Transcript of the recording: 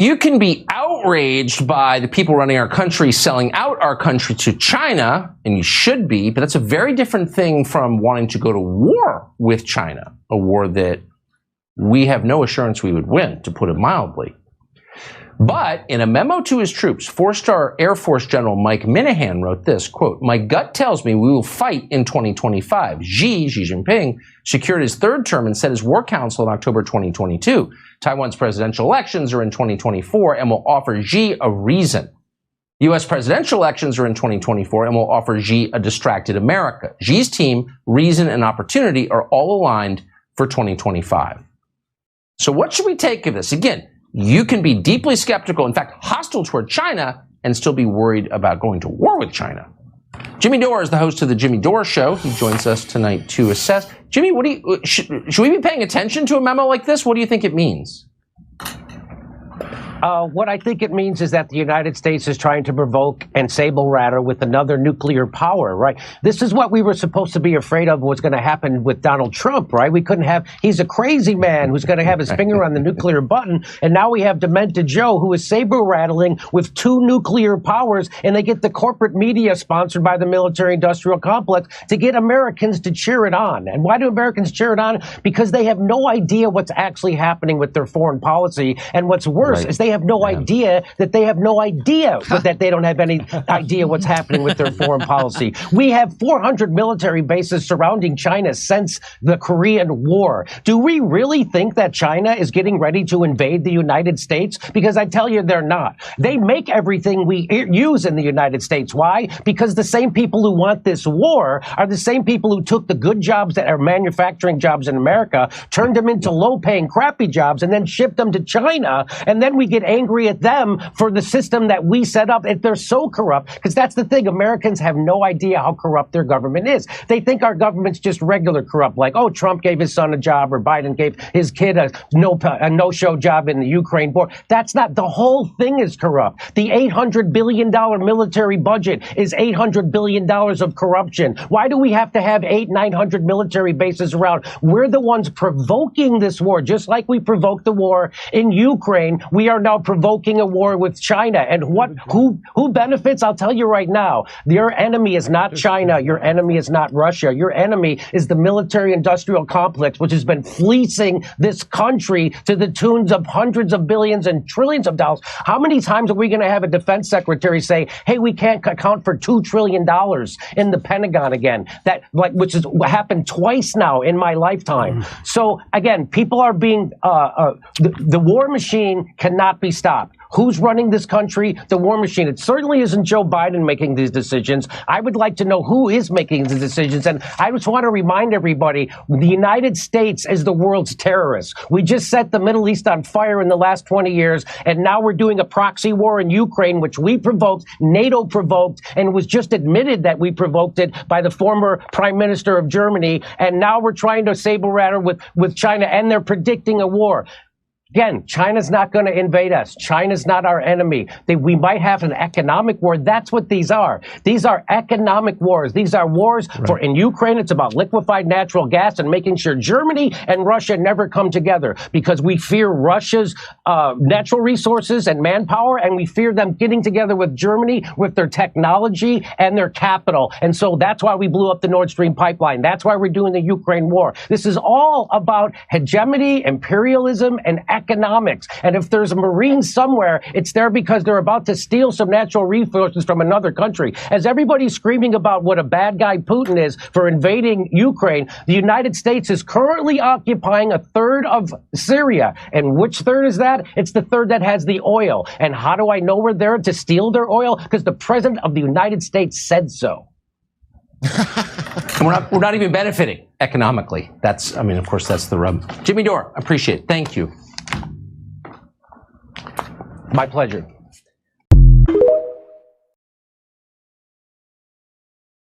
You can be outraged by the people running our country selling out our country to China, and you should be, but that's a very different thing from wanting to go to war with China, a war that we have no assurance we would win, to put it mildly. But in a memo to his troops, 4-star Air Force General Mike Minahan wrote this, quote, "My gut tells me we will fight in 2025. Xi Jinping secured his third term and set his war council in October 2022. Taiwan's presidential elections are in 2024 and will offer Xi a reason. U.S. presidential elections are in 2024 and will offer Xi a distracted America. Xi's team, reason, and opportunity are all aligned for 2025. So what should we take of this? Again, you can be deeply skeptical, in fact, hostile toward China, and still be worried about going to war with China. Jimmy Dore is the host of the Jimmy Dore Show. He joins us tonight to assess. Jimmy, what do you, should we be paying attention to a memo like this? What do you think it means? What I think it means is that the United States is trying to provoke and saber-rattle with another nuclear power, right? This is what we were supposed to be afraid of was going to happen with Donald Trump, right? We couldn't have, he's a crazy man who's going to have his finger on the nuclear button. And now we have Demented Joe, who is saber-rattling with two nuclear powers, and they get the corporate media sponsored by the military-industrial complex to get Americans to cheer it on. And why do Americans cheer it on? Because they have no idea what's actually happening with their foreign policy. And what's worse is they have no idea that they have no idea, but that they don't have any idea what's happening with their foreign policy. We have 400 military bases surrounding China since the Korean War. Do we really think that China is getting ready to invade the United States? Because I tell you, they're not. They make everything we use in the United States. Why? Because the same people who want this war are the same people who took the good jobs that are manufacturing jobs in America, turned them into low-paying, crappy jobs, and then shipped them to China, and then we get angry at them for the system that we set up. If they're so corrupt, because that's the thing, Americans have no idea how corrupt their government is. They think our government's just regular corrupt, like, oh, Trump gave his son a job or Biden gave his kid a no-show job in the Ukraine war. That's not, the whole thing is corrupt. The $800 billion military budget is $800 billion of corruption. Why do we have to have 900 military bases around? We're the ones provoking this war, just like we provoked the war in Ukraine. We are now provoking a war with China. And who benefits? I'll tell you right now, your enemy is not China. Your enemy is not Russia. Your enemy is the military-industrial complex, which has been fleecing this country to the tunes of hundreds of billions and trillions of dollars. How many times are we going to have a defense secretary say, hey, we can't account for $2 trillion in the Pentagon again? That, like, which has happened twice now in my lifetime. So again, people are being, the war machine cannot be stopped. Who's running this country? The war machine. It certainly isn't Joe Biden making these decisions. I would like to know who is making the decisions. And I just want to remind everybody, the United States is the world's terrorist. We just set the Middle East on fire in the last 20 years. And now we're doing a proxy war in Ukraine, which we provoked, NATO provoked, and it was just admitted that we provoked it by the former Prime Minister of Germany. And now we're trying to saber-rattle with China, and they're predicting a war. Again, China's not going to invade us. China's not our enemy. We might have an economic war. That's what these are. These are economic wars. These are wars in Ukraine, it's about liquefied natural gas and making sure Germany and Russia never come together because we fear Russia's natural resources and manpower, and we fear them getting together with Germany with their technology and their capital. And so that's why we blew up the Nord Stream pipeline. That's why we're doing the Ukraine war. This is all about hegemony, imperialism, and economics. And if there's a Marine somewhere, it's there because they're about to steal some natural resources from another country. As everybody's screaming about what a bad guy Putin is for invading Ukraine, the United States is currently occupying a third of Syria. And which third is that? It's the third that has the oil. And how do I know we're there to steal their oil? Because the President of the United States said so. And we're not even benefiting economically. That's, I mean, of course, that's the rub. Jimmy Dore, appreciate it. Thank you. My pleasure.